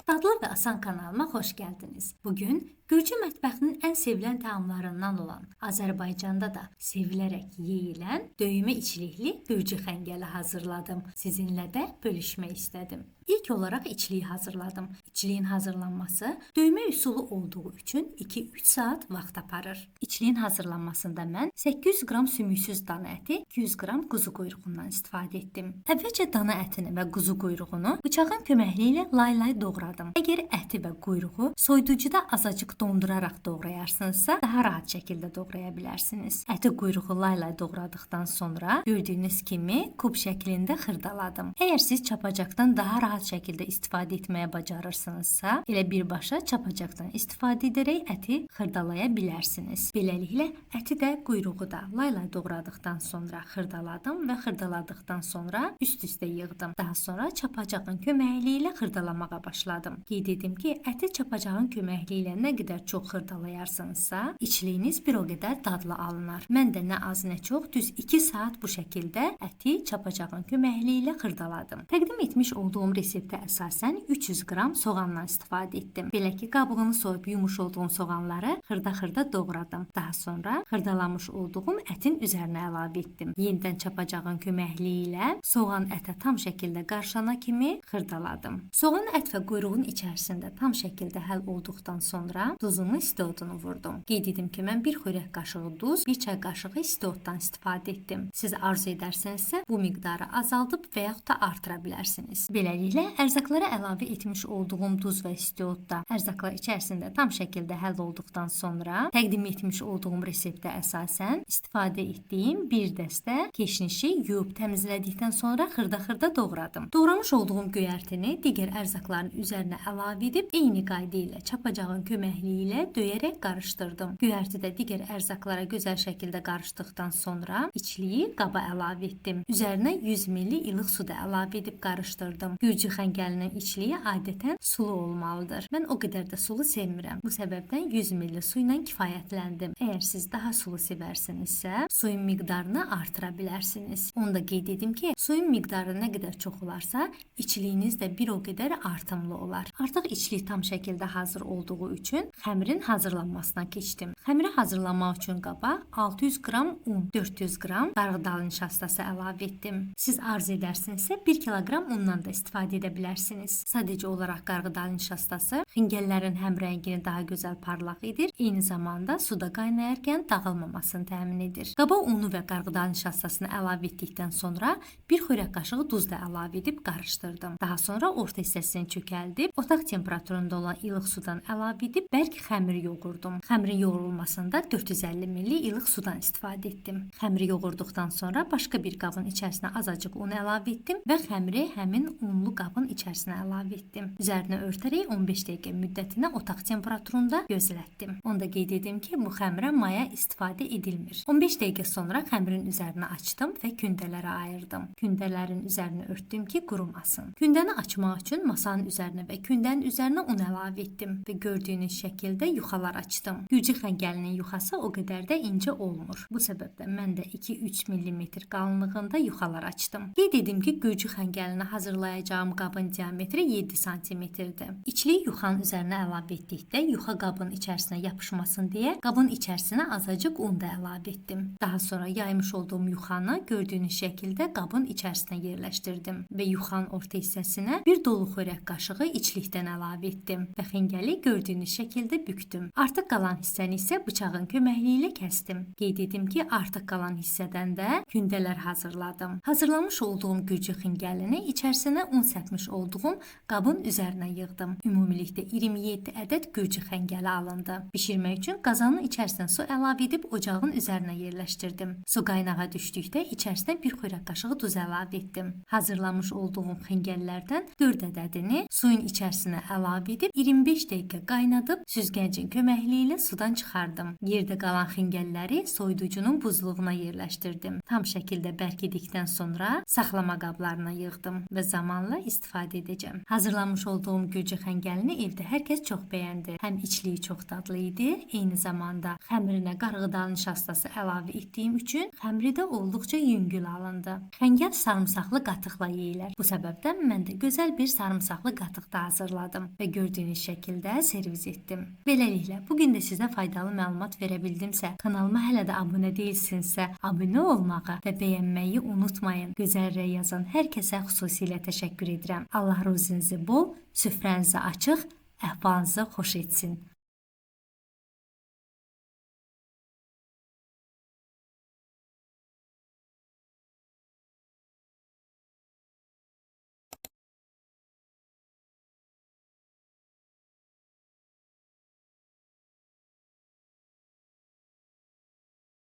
Dadlı və Asan kanalıma xoş gəldiniz. Bugün Gürcü mətbəxinin ən sevilən təamlarından olan, Azərbaycanda da sevilərək yeyilən döymə içlikli Gürcü xəngəli hazırladım. Sizinlə də bölüşmək istədim. İlk olaraq içliyi hazırladım. İçliyin hazırlanması döymə üsulu olduğu üçün 2-3 saat vaxt aparır. İçliyin hazırlanmasında mən 800 qram sümüksüz dana əti, 200 qram quzu quyruğundan istifadə etdim. Əvvəlcə dana ətini və quzu quyruğunu bıçağın köməkliyi ilə lay-lay doğradım. Əgər əti və quyruğu soyuducuda azacıq donduraraq doğrayarsınızsa, daha rahat şəkildə doğraya bilərsiniz. Əti quyruğu lay-lay doğradıqdan sonra gördüyünüz kimi kub şəklində xırdaladım. Əgər siz çapacaqdan daha rahat şəkildə istifadə etməyə bacarırsınızsa, elə birbaşa çapacaqdan istifadə edərək əti xırdalaya bilərsiniz. Beləliklə, əti də quyruğu da lay-lay doğradıqdan sonra xırdaladım və xırdaladıqdan sonra üst-üstə yığdım. Daha sonra çapacağın köməkliyi ilə xırdalamağa başladım. Qeyd edim ki, əti çapacağın köməkliyi ilə nə qədər çox xırdalayarsınızsa, içliyiniz bir o qədər dadlı alınır. Mən də nə az nə çox düz 2 saat bu şəkildə əti çapacağın köməkliyi ilə xırdaladım. Təqdim etmiş olduğum reseptə əsasən 300 qram soğandan istifadə etdim. Belə ki, qabığını soyub yumuş olduğum soğanları xırda-xırda doğradım. Daha sonra xırdalamış olduğum ətin üzərinə əlavə etdim. Yenidən çapacağın köməkliyi ilə soğan ətə tam şəkildə qarışana kimi xırdaladım. Soğan, ət və quyruğun içərisində tam şəkildə həll olduqdan sonra duzunu, istiotunu vurdum. Qeyd edim ki, mən 1 xörək qaşığı duz, 1 çay qaşığı istiotdan istifadə etdim. Siz arzu edərsinizsə, bu miqdarı azaldıb və yaxud da artıra bilərsiniz. Beləliklə, ərzaqlara əlavə etmiş olduğum duz və istiot da ərzaqlar içərisində tam şəkildə həll olduqdan sonra təqdim etmiş olduğum reseptə əsasən istifadə etdiyim bir dəstə keşnişi yuyub təmizlədikdən sonra xırda-xırda doğradım. Doğramış olduğum göyərtini digər ərzaqların üzərinə əlavə edib eyni qayda ilə çapacağın köməkliyi ilə döyərək qarışdırdım. Göyərtidə digər ərzaqlara gözəl şəkildə qarışdıqdan sonra içliyi qaba əlavə etdim. Üzərinə 100 ml ilıq su da əlavə edib qarışdırdım. Gürcü xəngəlinin içliyi adətən sulu olmalıdır. Mən o qədər də sulu sevmirəm. Bu səbəbdən 100 ml su ilə kifayətləndim. Əgər siz daha sulu sevərsinizsə, suyun miqdarını artıra bilərsiniz. Onu da qeyd edim ki, suyun miqdarı nə qədər çox olarsa, içliyiniz də bir o qədər artımlı olar. Artıq içlik tam şəkildə hazır olduğu üçün xəmirin hazırlanmasına keçdim. Xəmiri hazırlamaq üçün qaba 600 qram un, 400 qram qarğıdalı nişastası əlavə etdim. Siz arzu edərsinizsə 1 kiloqram undan da istifadə edə bilərsiniz. Sadəcə olaraq qarğıdalı nişastası xəngəllərin həm rəngini daha gözəl parlaq edir, eyni zamanda suda qaynayarkən dağılmamasını təmin edir. Qaba unu və qarğıdalı nişastasını əlavə etdikdən sonra 1 xörək qaşığı duz da əlavə edib qarışdırdım. Daha sonra orta hissəsini çökəldib, otaq temperaturunda olan ilıq sudan əlavə edib bərk xəmir yoğurdum. Xəmirin yoğrulmasında 450 ml ilıq sudan istifadə etdim. Xəmiri yoğurduqdan sonra başqa bir qabın içərisinə azacıq un əlavə etdim və xəmiri həmin unlu qabın içərisinə əlavə etdim. Üzərinə örtərək 15 dəqiqə müddətinə otaq temperaturunda gözlətdim. Onu da qeyd edim ki, bu xəmirə maya istifadə edilmir. 15 dəqiqə sonra xəmirin üzərini açdım və kündələrə ayırdım. Kündələrin üzərini örtdüm ki, qurumasın. Kündəni açmaq üçün masanın üzərinə və kündənin üzərinə un əlavə etdim və gördüyünüz şəkildə yuxalar açdım. Gürcü xəngəlinin yuxası o qədər də incə olmur. Bu səbəbdən mən də 2-3 mm qalınlığında yuxalar açdım. Qeyd edim ki, Gürcü xəngəlini hazırlayacağım qabın diametri 7 sm-dir. İçliyi yuxanın üzərinə əlavə etdikdə yuxa qabın içərisinə yapışmasın deyə qabın içərisinə azacıq un da əlavə etdim. Daha sonra yaymış olduğum yuxanı gördüyünüz şəkildə qabın içərisinə yerləşdirdim və yuxanın orta hissəsinə bir dolu xörək qaşığı içlikdən əlavə etdim və xəngəli gördüyünüz şəkildə bükdüm. Artıq qalan hissəni isə bıçağın köməkliyi ilə kəsdim. Qeyd edim ki, artıq qalan hissədən də kündələr hazırladım. Hazırlamış olduğum Gürcü xəngəlini içərisinə un səpmiş olduğum qabın üzərinə yığdım. Ümumilikdə 27 ədəd Gürcü xəngəli alındı. Bişirmək üçün qazanın içərisinə su əlavə edib ocağın üzərinə yerləşdirdim. Su qaynağa düşdükdə içərisinə 1 xörək qaşığı duz əlavə etdim. Hazırlamış olduğum xəngəllərdən 4 ədədini suyun içərisinə əlavə edib 25 dəqiqə qaynadıb Süzgəcin köməkliyi ilə sudan çıxardım. Yerdə qalan xəngəlləri soyuducunun buzluğuna yerləşdirdim. Tam şəkildə bərkidikdən sonra saxlama qablarına yığdım və zamanla istifadə edəcəm. Hazırlamış olduğum gürcü xəngəlini evdə hər kəs çox bəyəndi. Həm içliyi çox dadlı idi, eyni zamanda xəmirinə qarğıdalı nişastası əlavə etdiyim üçün xəmiri də olduqca yüngül alındı. Xəngəl sarımsaqlı qatıqla yeyilir. Bu səbəbdən mən də gözəl bir sarımsaqlı qatıq da hazırladım və gördüyünüz şəkildə servis etdim. Beləliklə, bu gün də sizə faydalı məlumat verə bildimsə, kanalıma hələ də abunə deyilsinizsə, abunə olmağı və bəyənməyi unutmayın. Gözəl rəy yazan hər kəsə xüsusilə təşəkkür edirəm. Allah ruzunuzu bol, süfrənizi açıq, əhvalınızı xoş etsin.